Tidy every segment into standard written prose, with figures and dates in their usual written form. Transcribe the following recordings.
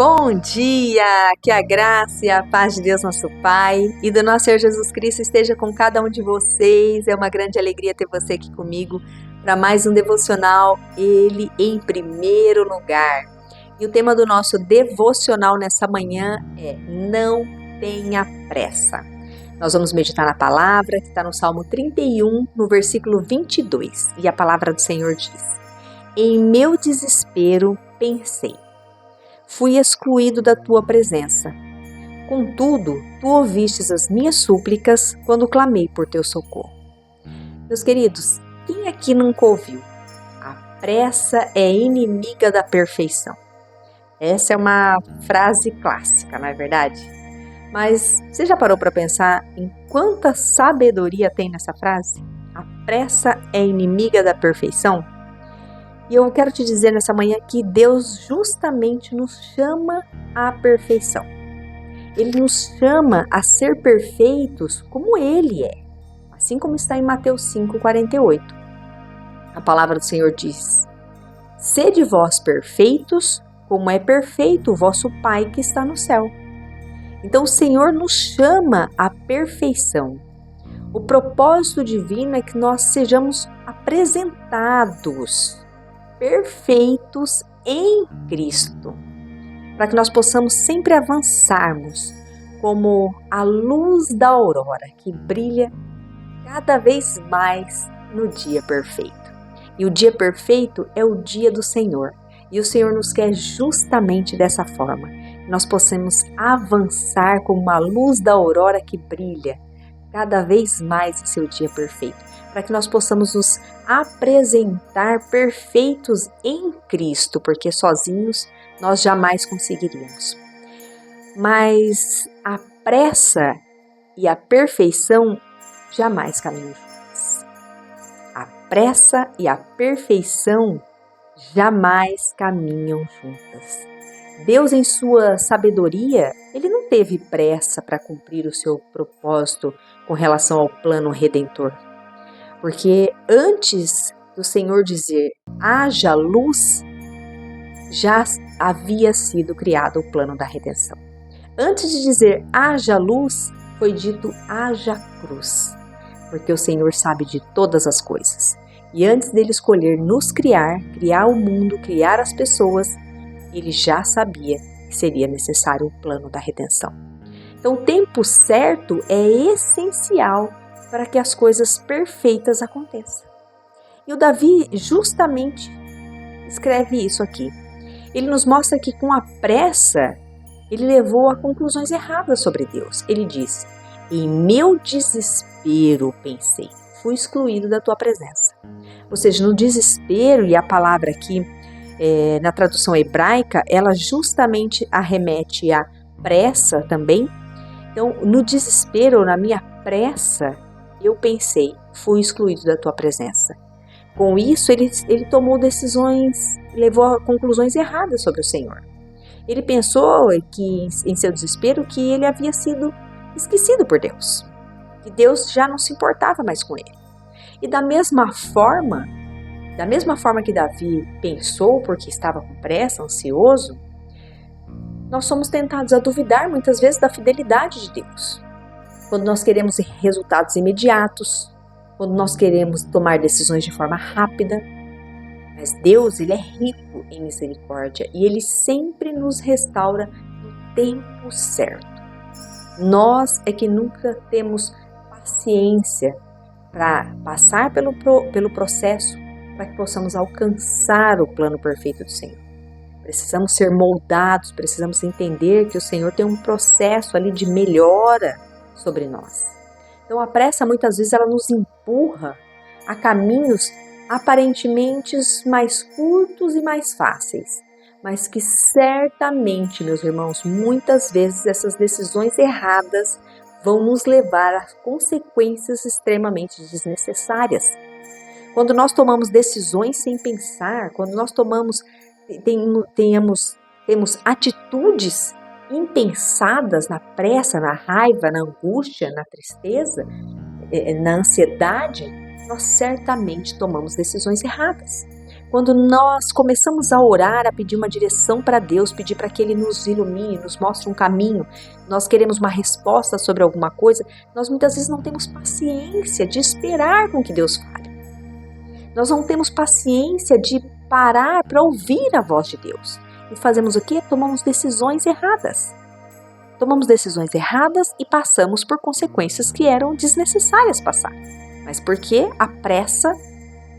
Bom dia! Que a graça e a paz de Deus, nosso Pai, e do nosso Senhor Jesus Cristo esteja com cada um de vocês. É uma grande alegria ter você aqui comigo para mais um devocional, Ele em primeiro lugar. E o tema do nosso devocional nessa manhã é Não tenha pressa. Nós vamos meditar na palavra que está no Salmo 31, no versículo 22. E a palavra do Senhor diz: Em meu desespero pensei, fui excluído da tua presença. Contudo, tu ouvistes as minhas súplicas quando clamei por teu socorro. Meus queridos, quem aqui nunca ouviu? A pressa é inimiga da perfeição. Essa é uma frase clássica, não é verdade? Mas você já parou para pensar em quanta sabedoria tem nessa frase? A pressa é inimiga da perfeição? E eu quero te dizer nessa manhã que Deus justamente nos chama à perfeição. Ele nos chama a ser perfeitos como Ele é, assim como está em Mateus 5,48. A palavra do Senhor diz: Sede vós perfeitos, como é perfeito o vosso Pai que está no céu. Então o Senhor nos chama à perfeição. O propósito divino é que nós sejamos apresentados perfeitos em Cristo, para que nós possamos sempre avançarmos como a luz da aurora que brilha cada vez mais no dia perfeito. E o dia perfeito é o dia do Senhor, e o Senhor nos quer justamente dessa forma, que nós possamos avançar como uma luz da aurora que brilha cada vez mais em seu dia perfeito, para que nós possamos nos apresentar perfeitos em Cristo, porque sozinhos nós jamais conseguiríamos. Mas a pressa e a perfeição jamais caminham juntas. A pressa e a perfeição jamais caminham juntas. Deus, em sua sabedoria, Ele não teve pressa para cumprir o seu propósito com relação ao plano redentor. Porque antes do Senhor dizer, haja luz, já havia sido criado o plano da redenção. Antes de dizer, haja luz, foi dito, haja cruz. Porque o Senhor sabe de todas as coisas. E antes dele escolher nos criar o mundo, criar as pessoas, ele já sabia que seria necessário o plano da redenção. Então, o tempo certo é essencial para que as coisas perfeitas aconteçam. E o Davi justamente escreve isso aqui. Ele nos mostra que com a pressa, ele levou a conclusões erradas sobre Deus. Ele diz, em meu desespero pensei, fui excluído da tua presença. Ou seja, no desespero, e a palavra aqui, na tradução hebraica, ela justamente arremete à pressa também. Então, no desespero, na minha pressa, eu pensei, fui excluído da tua presença. Com isso, ele tomou decisões, levou a conclusões erradas sobre o Senhor. Ele pensou que, em seu desespero, que ele havia sido esquecido por Deus, que Deus já não se importava mais com ele. E da mesma forma que Davi pensou, porque estava com pressa, ansioso, nós somos tentados a duvidar muitas vezes da fidelidade de Deus. Quando nós queremos resultados imediatos, quando nós queremos tomar decisões de forma rápida. Mas Deus, Ele é rico em misericórdia e Ele sempre nos restaura no tempo certo. Nós é que nunca temos paciência para passar pelo processo para que possamos alcançar o plano perfeito do Senhor. Precisamos ser moldados, precisamos entender que o Senhor tem um processo ali de melhora sobre nós. Então a pressa muitas vezes ela nos empurra a caminhos aparentemente mais curtos e mais fáceis, mas que certamente, meus irmãos, muitas vezes essas decisões erradas vão nos levar a consequências extremamente desnecessárias. Quando nós tomamos decisões sem pensar, quando nós temos atitudes impensadas na pressa, na raiva, na angústia, na tristeza, na ansiedade, nós certamente tomamos decisões erradas. Quando nós começamos a orar, a pedir uma direção para Deus, pedir para que Ele nos ilumine, nos mostre um caminho, nós queremos uma resposta sobre alguma coisa, nós muitas vezes não temos paciência de esperar com que Deus fale. Nós não temos paciência de parar para ouvir a voz de Deus. E fazemos o quê? Tomamos decisões erradas. Tomamos decisões erradas e passamos por consequências que eram desnecessárias passar. Mas porque a pressa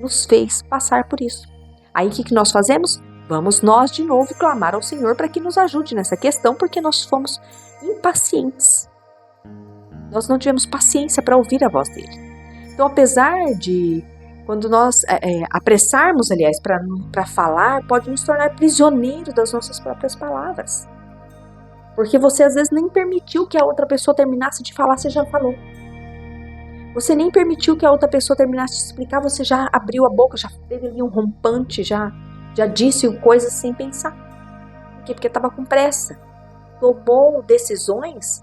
nos fez passar por isso. Aí o que nós fazemos? Vamos nós de novo clamar ao Senhor para que nos ajude nessa questão, porque nós fomos impacientes. Nós não tivemos paciência para ouvir a voz dele. Então, apesar de, quando nós apressarmos, aliás, para falar, pode nos tornar prisioneiros das nossas próprias palavras. Porque você às vezes nem permitiu que a outra pessoa terminasse de falar, você já falou. Você nem permitiu que a outra pessoa terminasse de explicar, você já abriu a boca, já teve ali um rompante, já disse coisas sem pensar. Por quê? Porque estava com pressa. Tomou decisões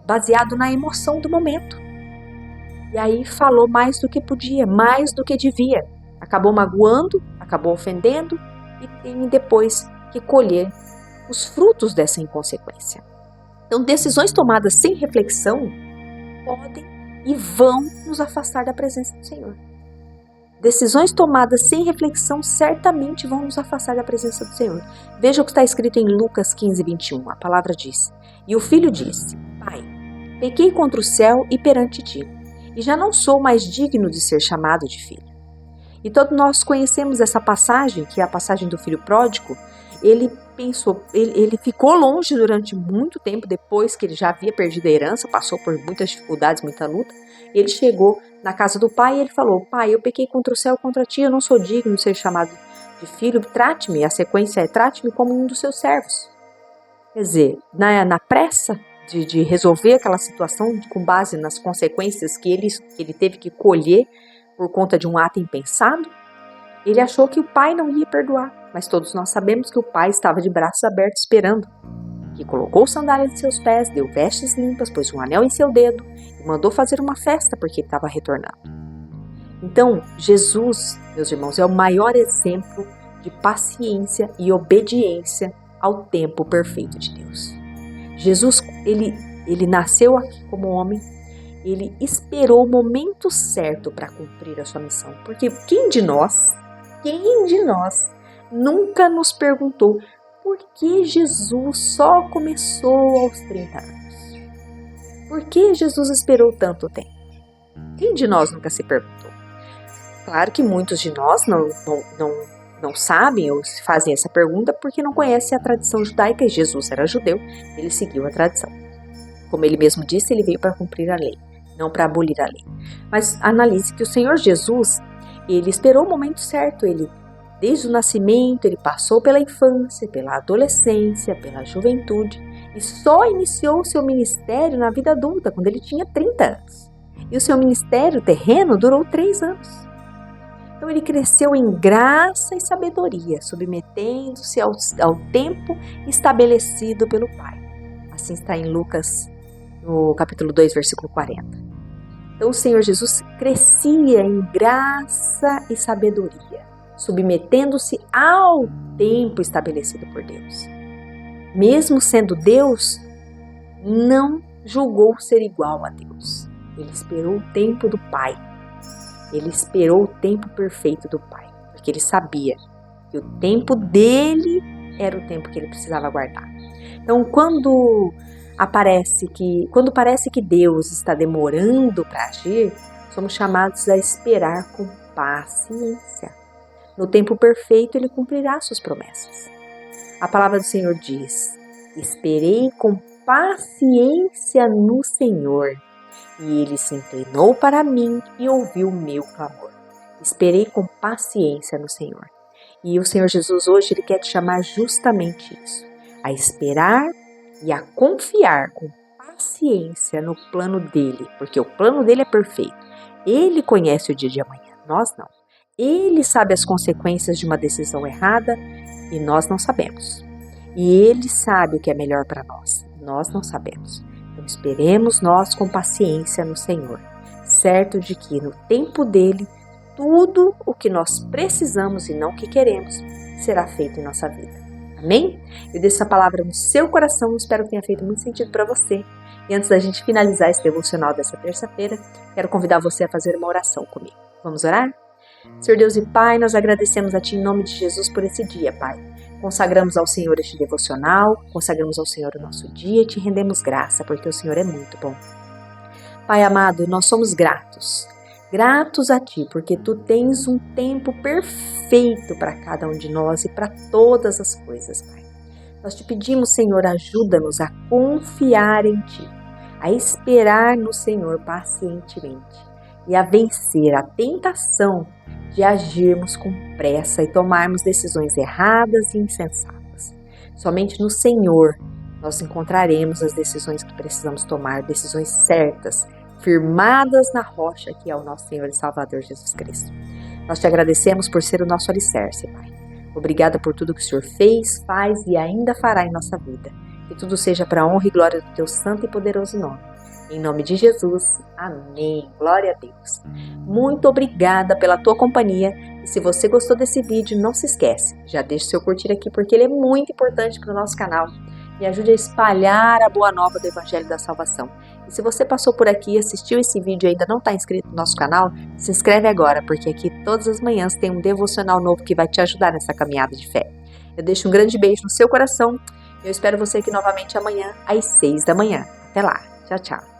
baseado na emoção do momento. E aí falou mais do que podia, mais do que devia. Acabou magoando, acabou ofendendo e tem depois que colher os frutos dessa inconsequência. Então, decisões tomadas sem reflexão podem e vão nos afastar da presença do Senhor. Decisões tomadas sem reflexão certamente vão nos afastar da presença do Senhor. Veja o que está escrito em Lucas 15, 21. A palavra diz: E o filho disse: Pai, pequei contra o céu e perante ti, e já não sou mais digno de ser chamado de filho. E todos nós conhecemos essa passagem, que é a passagem do filho pródigo. Ele ficou longe durante muito tempo, depois que ele já havia perdido a herança, passou por muitas dificuldades, muita luta. Ele chegou na casa do pai e ele falou: Pai, eu pequei contra o céu, contra ti, eu não sou digno de ser chamado de filho, trate-me, a sequência é trate-me como um dos seus servos. Quer dizer, na pressa de resolver aquela situação com base nas consequências que ele teve que colher por conta de um ato impensado, ele achou que o pai não ia perdoar, mas todos nós sabemos que o pai estava de braços abertos esperando, que colocou sandálias em seus pés, deu vestes limpas, pôs um anel em seu dedo e mandou fazer uma festa porque ele estava retornando. Então, Jesus, meus irmãos, é o maior exemplo de paciência e obediência ao tempo perfeito de Deus. Jesus, ele nasceu aqui como homem, ele esperou o momento certo para cumprir a sua missão, porque quem de nós nunca nos perguntou por que Jesus só começou aos 30 anos? Por que Jesus esperou tanto tempo? Quem de nós nunca se perguntou? Claro que muitos de nós não sabem ou fazem essa pergunta porque não conhecem a tradição judaica. Jesus era judeu, ele seguiu a tradição. Como ele mesmo disse, ele veio para cumprir a lei, não para abolir a lei. Mas analise que o Senhor Jesus, ele esperou o momento certo, desde o nascimento, ele passou pela infância, pela adolescência, pela juventude e só iniciou o seu ministério na vida adulta, quando ele tinha 30 anos. E o seu ministério terreno durou 3 anos. Então ele cresceu em graça e sabedoria, submetendo-se ao tempo estabelecido pelo Pai. Assim está em Lucas, no capítulo 2, versículo 40. Então o Senhor Jesus crescia em graça e sabedoria, submetendo-se ao tempo estabelecido por Deus. Mesmo sendo Deus, não julgou ser igual a Deus. Ele esperou o tempo do Pai. Ele esperou o tempo perfeito do Pai, porque ele sabia que o tempo dele era o tempo que ele precisava aguardar. Então, quando parece que Deus está demorando para agir, somos chamados a esperar com paciência. No tempo perfeito, ele cumprirá suas promessas. A palavra do Senhor diz: esperei com paciência no Senhor, e ele se inclinou para mim e ouviu o meu clamor. Esperei com paciência no Senhor. E o Senhor Jesus hoje, ele quer te chamar justamente isso, a esperar e a confiar com paciência no plano dele, porque o plano dele é perfeito. Ele conhece o dia de amanhã, nós não. Ele sabe as consequências de uma decisão errada e nós não sabemos. E ele sabe o que é melhor para nós não sabemos. Então esperemos nós com paciência no Senhor, certo de que no tempo dele tudo o que nós precisamos e não o que queremos será feito em nossa vida. Amém? Eu deixo essa palavra no seu coração, espero que tenha feito muito sentido para você. E antes da gente finalizar esse devocional dessa terça-feira, quero convidar você a fazer uma oração comigo. Vamos orar? Senhor Deus e Pai, nós agradecemos a Ti em nome de Jesus por esse dia, Pai. Consagramos ao Senhor este devocional, consagramos ao Senhor o nosso dia e Te rendemos graça, porque o Senhor é muito bom. Pai amado, nós somos gratos a Ti, porque Tu tens um tempo perfeito para cada um de nós e para todas as coisas, Pai. Nós Te pedimos, Senhor, ajuda-nos a confiar em Ti, a esperar no Senhor pacientemente e a vencer a tentação de agirmos com pressa e tomarmos decisões erradas e insensatas. Somente no Senhor nós encontraremos as decisões que precisamos tomar, decisões certas, firmadas na rocha que é o nosso Senhor e Salvador Jesus Cristo. Nós Te agradecemos por ser o nosso alicerce, Pai. Obrigada por tudo que o Senhor fez, faz e ainda fará em nossa vida. Que tudo seja para a honra e glória do Teu santo e poderoso nome. Em nome de Jesus, amém. Glória a Deus. Muito obrigada pela tua companhia. E se você gostou desse vídeo, não se esquece, já deixa o seu curtir aqui porque ele é muito importante para o nosso canal. Me ajude a espalhar a boa nova do Evangelho da Salvação. E se você passou por aqui e assistiu esse vídeo e ainda não está inscrito no nosso canal, se inscreve agora, porque aqui todas as manhãs tem um devocional novo que vai te ajudar nessa caminhada de fé. Eu deixo um grande beijo no seu coração. Eu espero você aqui novamente amanhã às 6 da manhã. Até lá. Tchau, tchau.